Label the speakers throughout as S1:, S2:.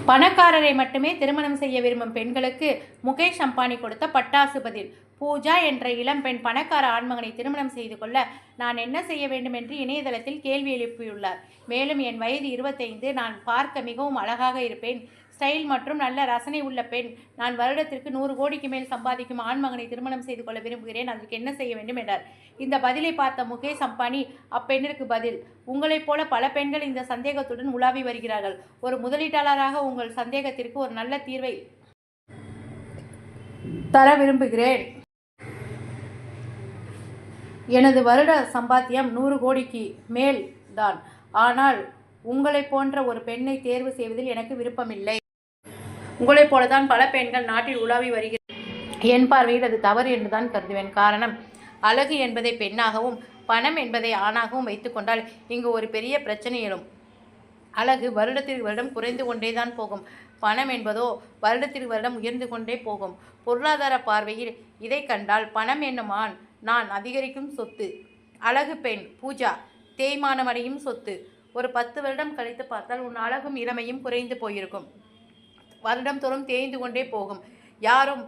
S1: பணக்காரரை மட்டுமே திருமணம் செய்ய விரும்பும் பெண்களுக்கு முகேஷ் அம்பானி கொடுத்த பட்டாசு பதில். பூஜா என்ற இளம்பெண் பணக்கார ஆண்மகனை திருமணம் செய்து கொள்ள நான் என்ன செய்ய வேண்டும் என்று இணையதளத்தில் கேள்வி எழுப்பியுள்ளார். மேலும் என் வயது 25, நான் பார்க்க மிகவும் அழகாக இருப்பேன், ஸ்டைல் மற்றும் நல்ல ரசனை உள்ள பெண், நான் வருடத்திற்கு 100 கோடிக்கு மேல் சம்பாதிக்கும் ஆண்மகனை திருமணம் செய்து கொள்ள விரும்புகிறேன், அதற்கு என்ன செய்ய வேண்டும் என்றார். இந்த பதிலை பார்த்த முகேஷ் அம்பானி அப்பெண்ணிற்கு பதில்: உங்களைப் போல பல பெண்கள் இந்த சந்தேகத்துடன் உலாவி வருகிறார்கள். ஒரு முதலீட்டாளராக உங்கள் சந்தேகத்திற்கு ஒரு நல்ல தீர்வை தர விரும்புகிறேன். எனது வருட சம்பாத்தியம் 100 கோடிக்கு மேல் தான். ஆனால் உங்களைப் போன்ற ஒரு பெண்ணை தேர்வு செய்வதில் எனக்கு விருப்பமில்லை. உங்களைப் போலதான் பல பெண்கள் நாட்டில் உலாவி வருகிறார்கள். என் பார்வையில் அது தவறு என்றுதான் கருதுவேன். காரணம், அழகு என்பதை பெண்ணாகவும் பணம் என்பதை ஆணாகவும் வைத்துக்கொண்டால் இங்கு ஒரு பெரிய பிரச்சனை எழும். அழகு வருடத்திற்கு வருடம் குறைந்து கொண்டே தான் போகும். பணம் என்பதோ வருடத்திற்கு வருடம் உயர்ந்து கொண்டே போகும். பொருளாதார பார்வையில் இதை கண்டால் பணம் என்னும் ஆண் நான் அதிகரிக்கும் சொத்து, அழகு பெண் பூஜா தேய்மானமடையும் சொத்து. ஒரு 10 வருடம் கழித்து பார்த்தால் உன் அழகும் இளமையும் குறைந்து போயிருக்கும். வருடம் தோறும் தேய்ந்து கொண்டே போகும். யாரும்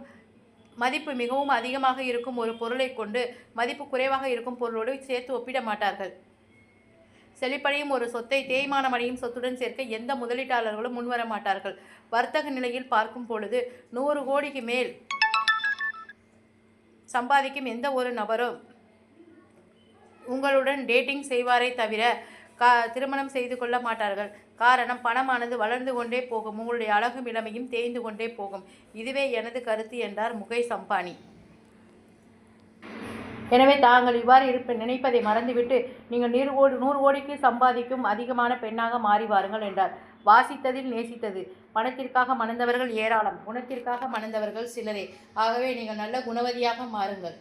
S1: மதிப்பு மிகவும் அதிகமாக இருக்கும் ஒரு பொருளை கொண்டு மதிப்பு குறைவாக இருக்கும் பொருளோடு சேர்த்து ஒப்பிட மாட்டார்கள். செழிப்படையும் ஒரு சொத்தை தேய்மானமடையும் சொத்துடன் சேர்க்க எந்த முதலீட்டாளர்களும் முன்வர மாட்டார்கள். வர்த்தக நிலையில் பார்க்கும் பொழுது 100 கோடிக்கு மேல் சம்பாதிக்கும் எந்த ஒரு நபரும் உங்களுடன் டேட்டிங் செய்வாரை தவிர திருமணம் செய்து கொள்ள மாட்டார்கள். காரணம், பணமானது வளர்ந்து கொண்டே போகும், உங்களுடைய அழகும் இளமையும் தேய்ந்து கொண்டே போகும். இதுவே எனது கருத்து என்றார் முகேஷ் அம்பானி. எனவே தாங்கள் இவ்வாறு நினைப்பதை மறந்துவிட்டு நீங்கள் 100 கோடிக்கு சம்பாதிக்கும் அதிகமான பெண்ணாக மாறி வாருங்கள் என்றார். வாசித்ததில் நேசித்தது. பணத்திற்காக மணந்தவர்கள் ஏராளம், குணத்திற்காக மணந்தவர்கள் சிலரே. ஆகவே நீங்கள் நல்ல குணவதியாக மாறுங்கள்.